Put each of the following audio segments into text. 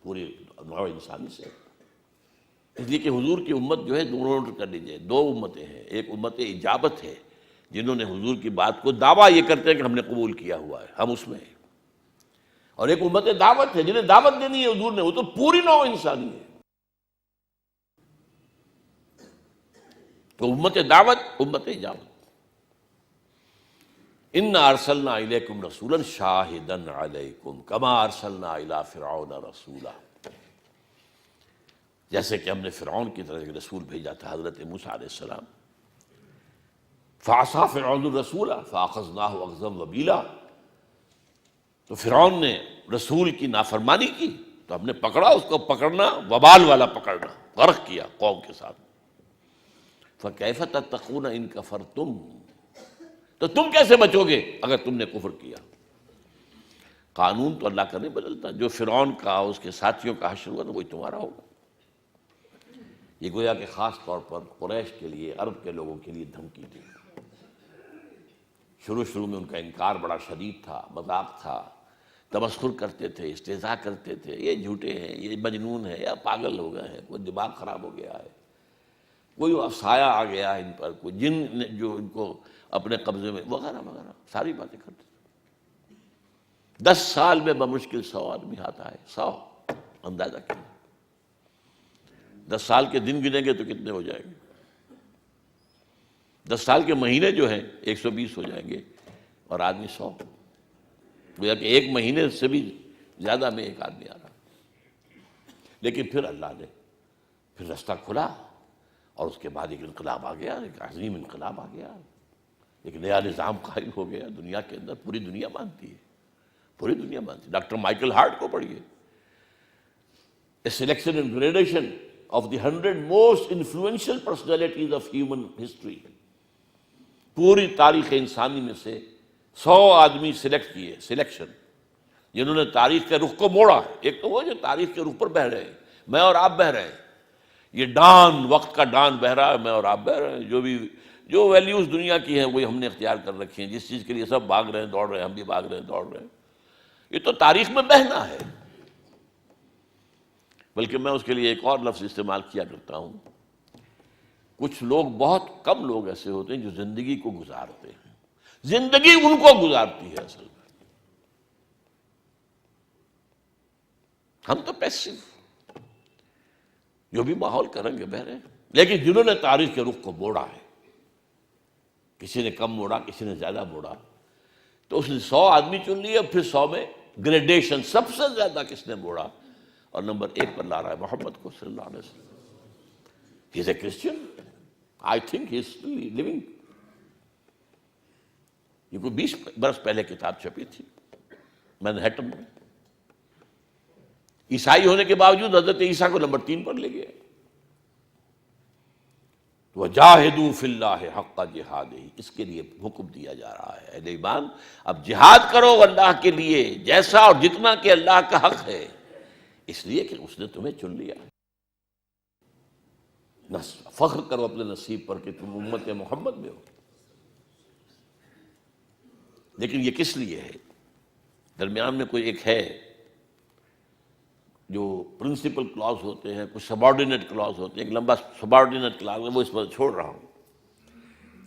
پوری نوع انسانی سے. اس لیے کہ حضور کی امت جو ہے دو نوٹ کر لیجیے، دو امتیں ہیں. ایک امت اجابت ہے جنہوں نے حضور کی بات کو دعویٰ یہ کرتے ہیں کہ ہم نے قبول کیا ہوا ہے، ہم اس میں ہیں. اور ایک امت دعوت ہے جنہیں دعوت دینی ہے حضور نے، وہ تو پوری نوع انسانی ہے. تو امت دعوت، امت اجابت. انا ارسلنا الیکم رسولا شاہدا علیکم کما ارسلنا الی فرعون رسولا. جیسے کہ ہم نے فرعون کی طرف ایک رسول بھیجا تھا حضرت موسیٰ علیہ السلام. فعصا فرعون الرسول فاخذناہ اخذا وبیلا. تو فرعون نے رسول کی نافرمانی کی تو ہم نے پکڑا اس کو، پکڑنا وبال والا پکڑنا، غرق کیا قوم کے ساتھ. فکیف تتقون ان کفرتم، تو تم کیسے بچو گے اگر تم نے کفر کیا. قانون تو اللہ کا نہیں بدلتا. جو فرعون کا اس کے ساتھیوں کا حشر ہوا تو وہی تمہارا ہوگا. یہ گویا کہ خاص طور پر قریش کے لیے، عرب کے لوگوں کے لیے دھمکی تھی. شروع میں ان کا انکار بڑا شدید تھا، مذاق تھا، تمسخر کرتے تھے، استہزاء کرتے تھے. یہ جھوٹے ہیں، یہ مجنون ہے، یا پاگل ہو گئے ہیں، کوئی دماغ خراب ہو گیا ہے، کوئی سایہ آ گیا ہے ان پر، کوئی جن نے جو ان کو اپنے قبضے میں، وغیرہ وغیرہ ساری باتیں کرتے تھے. 10 سال میں بمشکل 100 آدمی ہاتھ آئے. 100 اندازہ کیا. 10 سال کے دن گنیں گے تو کتنے ہو جائیں گے؟ 10 سال کے مہینے جو ہیں 120 ہو جائیں گے، اور آدمی 100. گویا کہ ایک مہینے سے بھی زیادہ میں ایک آدمی آ رہا. لیکن پھر اللہ نے پھر رستہ کھلا، اور اس کے بعد ایک انقلاب آ گیا، ایک عظیم انقلاب آ گیا، ایک نیا نظام قائم ہو گیا دنیا کے اندر. پوری دنیا مانتی ہے، پوری دنیا مانتی ہے. ڈاکٹر مائیکل ہارٹ کو پڑھیے، A selection and gradation of the 100 most influential personalities of human history. پوری تاریخ انسانی میں سے 100 آدمی سلیکٹ کیے، سلیکشن، جنہوں نے تاریخ کے رخ کو موڑا. ایک تو وہ جو تاریخ کے رخ پر بہہ رہے ہیں، میں اور آپ بہہ رہے ہیں. یہ ڈان، وقت کا ڈان بہہ رہا ہے، میں اور آپ بہہ رہے ہیں. جو ویلیوز دنیا کی ہیں وہی ہم نے اختیار کر رکھی ہیں. جس چیز کے لیے سب بھاگ رہے ہیں، دوڑ رہے ہیں، ہم بھی بھاگ رہے ہیں، دوڑ رہے ہیں. یہ تو تاریخ میں بہنا ہے. بلکہ میں اس کے لیے ایک اور لفظ استعمال کیا کرتا ہوں. کچھ لوگ، بہت کم لوگ ایسے ہوتے ہیں جو زندگی کو گزارتے ہیں. زندگی ان کو گزارتی ہے اصل میں. ہم تو پیسو، جو بھی ماحول کریں گے بہ رہے ہیں. لیکن جنہوں نے تاریخ کے رخ کو موڑا ہے، کسی نے کم موڑا، کسی نے زیادہ موڑا، تو اس نے 100 آدمی چن لیے. پھر 100 میں گریڈیشن، سب سے زیادہ کس نے موڑا، اور نمبر 1 پر لا رہا ہے محمد کو صلی اللہ علیہ وسلم. He is a Christian. I think he is still living. یہ کوئی 20 برس پہلے کتاب چھپی تھی مینہٹن میں. عیسائی ہونے کے باوجود حضرت عیسیٰ کو نمبر 3 پر لے گئے. وَجَاهِدُوا فِي اللَّهِ حَقَّ جِهَادِهِ، اس کے لیے حکم دیا جا رہا ہے. اہل ایمان، اب جہاد کرو اللہ کے لیے، جیسا اور جتنا کہ اللہ کا حق ہے، اس لیے کہ اس نے تمہیں چن لیا. فخر کرو اپنے نصیب پر کہ تم امت محمد میں ہو. لیکن یہ کس لیے ہے؟ درمیان میں کوئی ایک ہے جو پرنسپل کلاز ہوتے ہیں، کچھ سبارڈینیٹ کلاز ہوتے ہیں. ایک لمبا سبارڈینیٹ کلاز ہے، وہ اس پر چھوڑ رہا ہوں.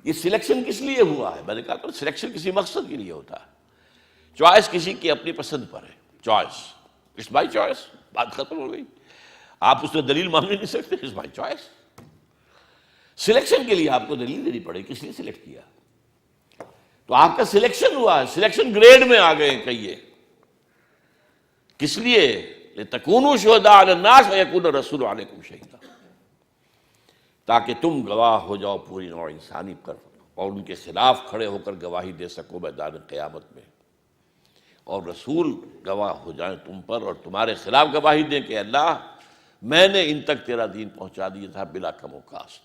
یہ سلیکشن کس لیے ہوا ہے؟ میں نے کہا تو سلیکشن کسی مقصد کے لیے ہوتا ہے. چوائس کسی کی اپنی پسند پر ہے. چوائس، اٹس مائی چوائس، بات ختم ہو گئی. آپ اس سے دلیل مانگ نہیں سکتے. It's my choice. سلیکشن کے لیے آپ کو دلیل دینی پڑے کس لیے سلیکٹ کیا. تو آپ کا سلیکشن ہوا ہے، سلیکشن گریڈ میں آ گئے. کہیے کس لیے؟ لِتَكُونُوا شُهَدَاءَ عَلَى النَّاسِ وَيَكُونَ الرَّسُولُ عَلَيْكُمْ شَهِيدًا، تاکہ تم گواہ ہو جاؤ پوری نوع انسانی پر، اور ان کے خلاف کھڑے ہو کر گواہی دے سکو میدان قیامت میں، اور رسول گواہ ہو جائیں تم پر اور تمہارے خلاف گواہی دیں کہ اللہ میں نے ان تک تیرا دین پہنچا دیا تھا بلا کم و کاست.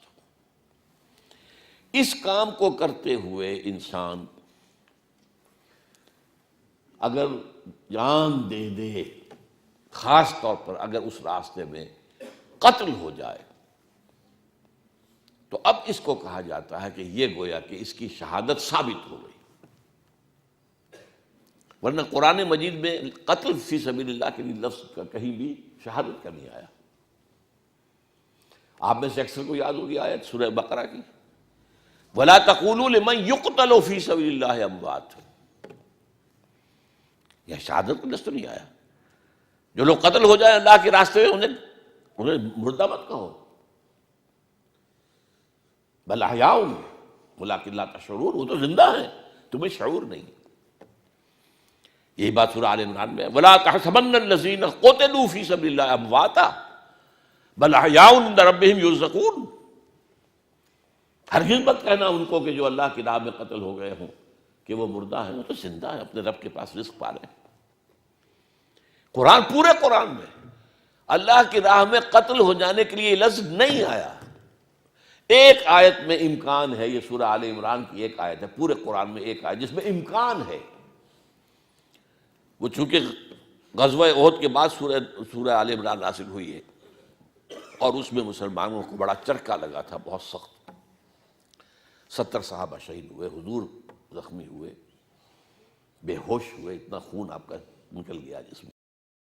اس کام کو کرتے ہوئے انسان اگر جان دے دے، خاص طور پر اگر اس راستے میں قتل ہو جائے، تو اب اس کو کہا جاتا ہے کہ یہ گویا کہ اس کی شہادت ثابت ہو گئی. ورنہ قرآن مجید میں قتل فی سبیل اللہ کے لیے لفظ کا کہیں بھی شہادت کا نہیں آیا۔ آپ میں سے اکثر کو یاد ہوگی آیت سورہ بقرہ کی، وَلَا تَقُولُوا لِمَن يُقْتَلُ فِي سَبِيلِ اللَّهِ أَمْوَاتٌ، یہ شہادت کا لفظ تو نہیں آیا۔ جو لوگ قتل ہو جائیں اللہ کے راستے میں انہیں مردہ مت کہو، بل احیاء ولکن لا تشعرون، وہ تو زندہ ہیں تمہیں شعور نہیں۔ یہی بات سورہ آل عمران میں ہے، وَلَا تَحْسَبَنَّ الَّذِينَ قُتِلُوا فِي سَبِيلِ اللَّهِ أَمْوَاتًا بل احیاء عند ربهم یرزقون، ہرگز مت کہنا ان کو کہ جو اللہ کی راہ میں قتل ہو گئے ہوں کہ وہ مردہ ہیں، وہ تو زندہ ہیں، اپنے رب کے پاس رزق پا رہے ہیں۔ قرآن، پورے قرآن میں اللہ کی راہ میں قتل ہو جانے کے لیے یہ لفظ نہیں آیا۔ ایک آیت میں امکان ہے، یہ سورہ آل عمران کی ایک آیت ہے، پورے قرآن میں ایک آیت جس میں امکان ہے، وہ چونکہ غزوہ احد کے بعد سورہ آل عمران نازل ہوئی ہے، اور اس میں مسلمانوں کو بڑا چرکا لگا تھا، بہت سخت، 70 صحابہ شہید ہوئے، حضور زخمی ہوئے، بے ہوش ہوئے، اتنا خون آپ کا نکل گیا جسم